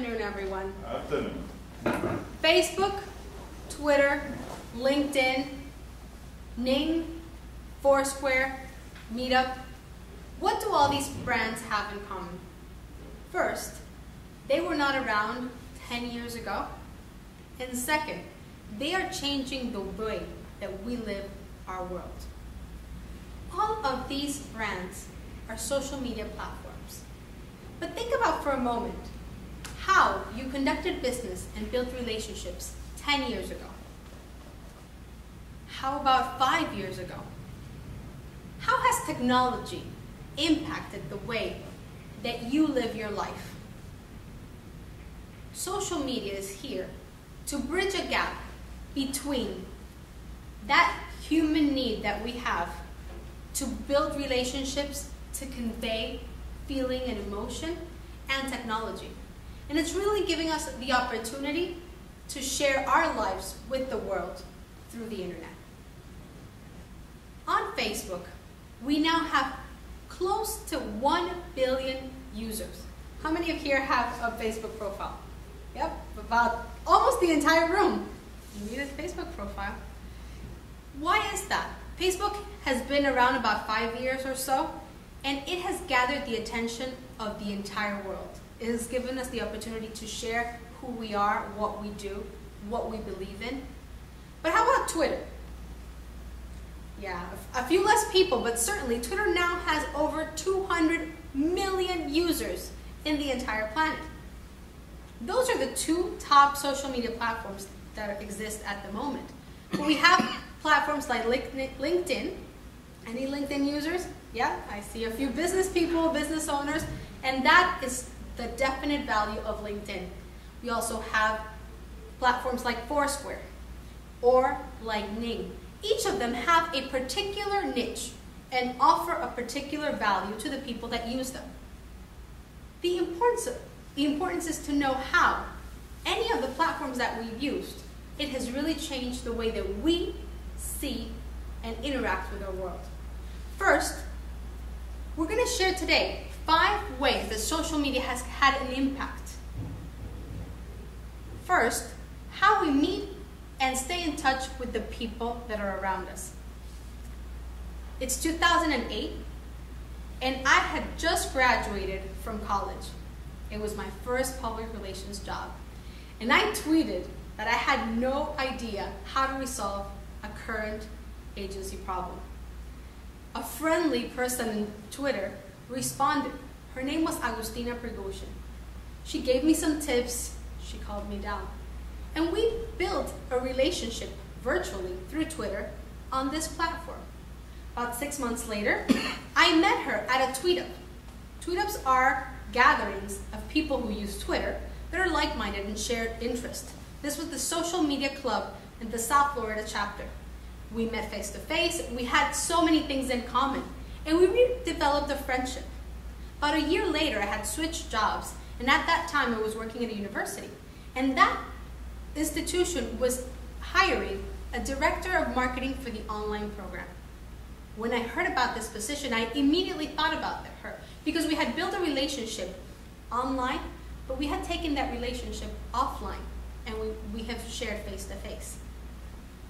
afternoon, everyone. Afternoon. Facebook, Twitter, LinkedIn, Ning, Foursquare, Meetup. What do all these brands have in common? First, they were not around 10 years ago. And second, they are changing the way that we live our world. All of these brands are social media platforms. But think about for a moment how you conducted business and built relationships 10 years ago. How about 5 years ago? How has technology impacted the way that you live your life? Social media is here to bridge a gap between that human need that we have to build relationships, to convey feeling and emotion, and technology. And it's really giving us the opportunity to share our lives with the world through the internet. On Facebook, we now have close to 1 billion users. How many of here have a Facebook profile? Yep, about almost the entire room. You need a Facebook profile. Why is that? Facebook has been around about 5 years or so, and it has gathered the attention of the entire world. It has given us the opportunity to share who we are, what we do, what we believe in. But how about Twitter? Yeah, a few less people, but certainly Twitter now has over 200 million users in the entire planet. Those are the two top social media platforms that exist at the moment. But we have platforms like LinkedIn. Any LinkedIn users? Yeah, I see a few business people, business owners, and that is the definite value of LinkedIn. We also have platforms like Foursquare or like Ning. Each of them have a particular niche and offer a particular value to the people that use them. The importance is to know how any of the platforms that we've used, it has really changed the way that we see and interact with our world. First, we're going to share today 5 ways that social media has had an impact. First, how we meet and stay in touch with the people that are around us. It's 2008, and I had just graduated from college. It was my first public relations job. And I tweeted that I had no idea how to resolve a current agency problem. A friendly person on Twitter responded. Her name was Agustina Prigozhin. She gave me some tips. She calmed me down. And we built a relationship virtually through Twitter on this platform. About 6 months later, I met her at a tweetup. Tweetups are gatherings of people who use Twitter that are like-minded and share interest. This was the social media club in the South Florida chapter. We met face-to-face. We had so many things in common. And we really developed a friendship. About a year later, I had switched jobs. And at that time, I was working at a university. And that institution was hiring a director of marketing for the online program. When I heard about this position, I immediately thought about her because we had built a relationship online, but we had taken that relationship offline, and we have shared face-to-face.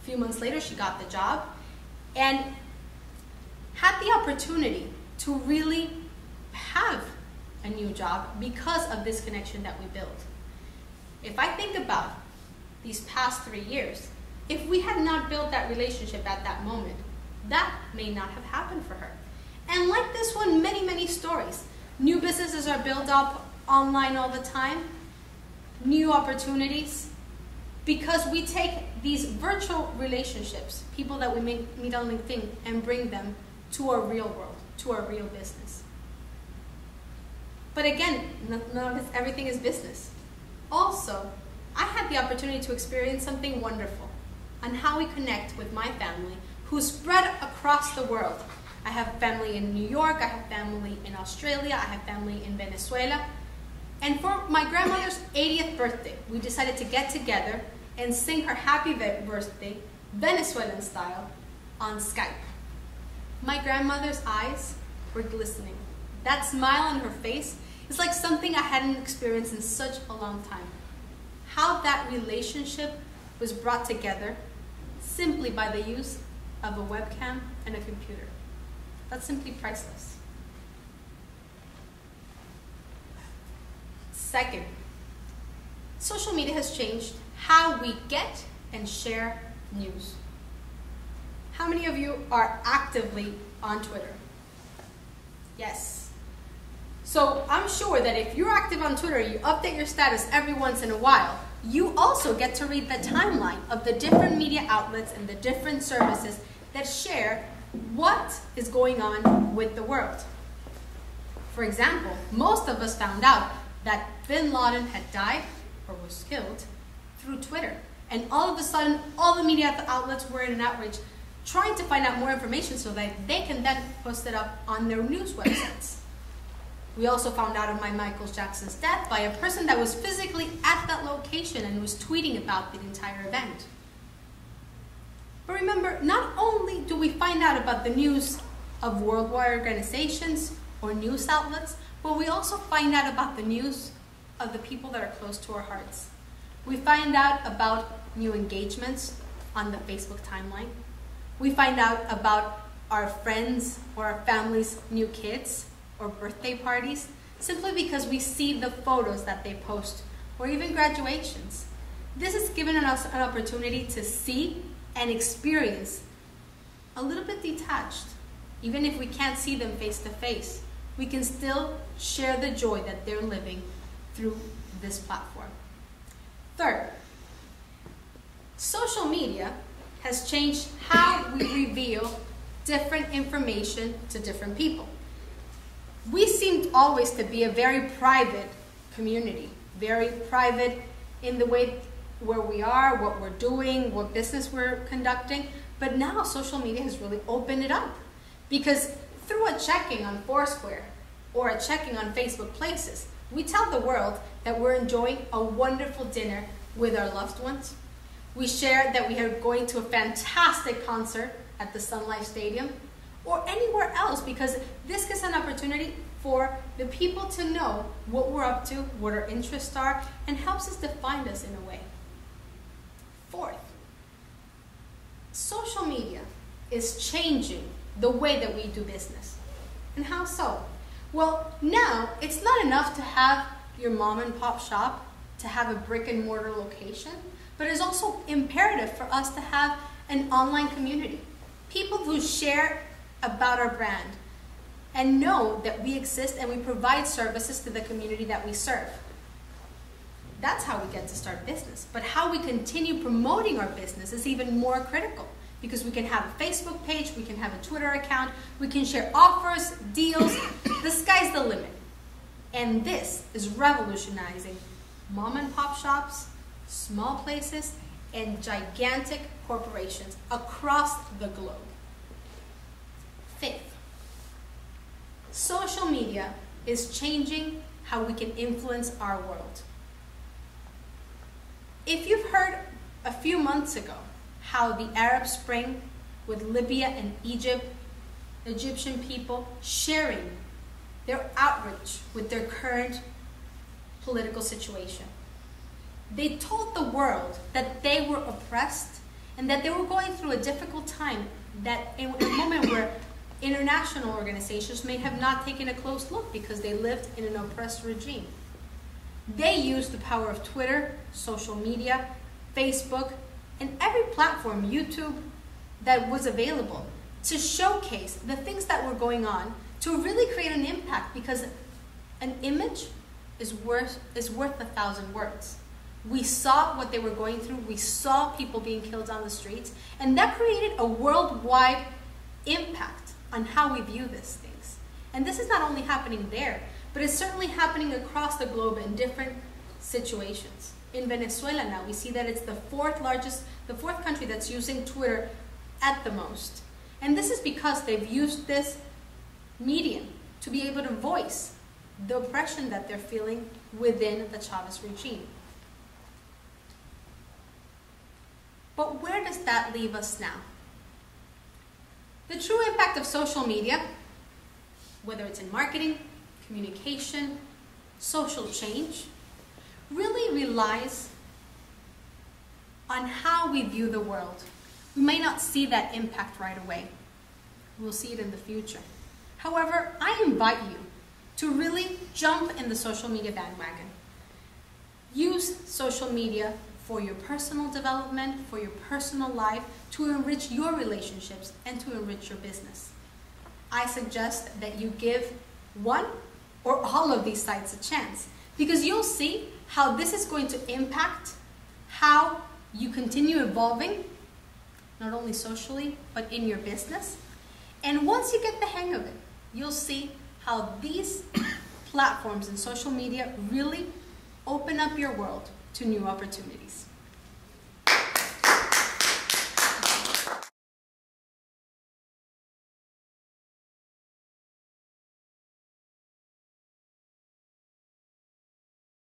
A few months later, she got the job and had the opportunity to really have a new job because of this connection that we built. If I think about these past 3 years, if we had not built that relationship at that moment, that may not have happened for her. And like this one, many, many stories. New businesses are built up online all the time, new opportunities, because we take these virtual relationships, people that we meet on LinkedIn, and bring them to our real world, to our real business. But again, not everything is business. Also, I had the opportunity to experience something wonderful on how we connect with my family, who's spread across the world. I have family in New York, I have family in Australia, I have family in Venezuela. And for my grandmother's 80th birthday, we decided to get together and sing her happy birthday, Venezuelan style, on Skype. My grandmother's eyes were glistening. That smile on her face, It's like something I hadn't experienced in such a long time. How that relationship was brought together simply by the use of a webcam and a computer. That's simply priceless. Second, social media has changed how we get and share news. How many of you are actively on Twitter? Yes. So I'm sure that if you're active on Twitter, you update your status every once in a while, you also get to read the timeline of the different media outlets and the different services that share what is going on with the world. For example, most of us found out that bin Laden had died or was killed through Twitter. And all of a sudden, all the media outlets were in an outrage trying to find out more information so that they can then post it up on their news websites. We also found out of Michael Jackson's death by a person that was physically at that location and was tweeting about the entire event. But remember, not only do we find out about the news of worldwide organizations or news outlets, but we also find out about the news of the people that are close to our hearts. We find out about new engagements on the Facebook timeline. We find out about our friends or our family's new kids or birthday parties simply because we see the photos that they post, or even graduations. This has given us an opportunity to see and experience a little bit detached. Even if we can't see them face to face, we can still share the joy that they're living through this platform. Third, social media has changed how we reveal different information to different people. We seemed always to be a very private community, very private in the way where we are, what we're doing, what business we're conducting, but now social media has really opened it up, because through a checking on Foursquare or a checking on Facebook Places, we tell the world that we're enjoying a wonderful dinner with our loved ones. We share that we are going to a fantastic concert at the Sun Life Stadium or anywhere else, because this gives an opportunity for the people to know what we're up to, what our interests are, and helps us define us in a way. Fourth, social media is changing the way that we do business. And how so? Well, now it's not enough to have your mom and pop shop, to have a brick and mortar location, but it's also imperative for us to have an online community. People who share about our brand and know that we exist and we provide services to the community that we serve. That's how we get to start business. But how we continue promoting our business is even more critical, because we can have a Facebook page, we can have a Twitter account, we can share offers, deals. The sky's the limit. And this is revolutionizing mom and pop shops, small places, and gigantic corporations across the globe. Fifth, social media is changing how we can influence our world. If you've heard a few months ago how the Arab Spring with Libya and Egyptian people sharing their outrage with their current political situation, they told the world that they were oppressed and that they were going through a difficult time, that in a moment where international organizations may have not taken a close look because they lived in an oppressed regime. They used the power of Twitter, social media, Facebook, and every platform, YouTube, that was available to showcase the things that were going on, to really create an impact, because an image is worth 1,000 words. We saw what they were going through. We saw people being killed on the streets, and that created a worldwide impact on how we view these things. And this is not only happening there, but it's certainly happening across the globe in different situations. In Venezuela now, we see that it's the fourth country that's using Twitter at the most. And this is because they've used this medium to be able to voice the oppression that they're feeling within the Chavez regime. But where does that leave us now? The true impact of social media, whether it's in marketing, communication, social change really relies on how we view the world. We may not see that impact right away. We'll see it in the future. However, I invite you to really jump in the social media bandwagon. Use social media for your personal development, for your personal life, to enrich your relationships and to enrich your business. I suggest that you give one or all of these sites a chance, because you'll see how this is going to impact how you continue evolving, not only socially, but in your business. And once you get the hang of it, you'll see how these platforms and social media really open up your world to new opportunities.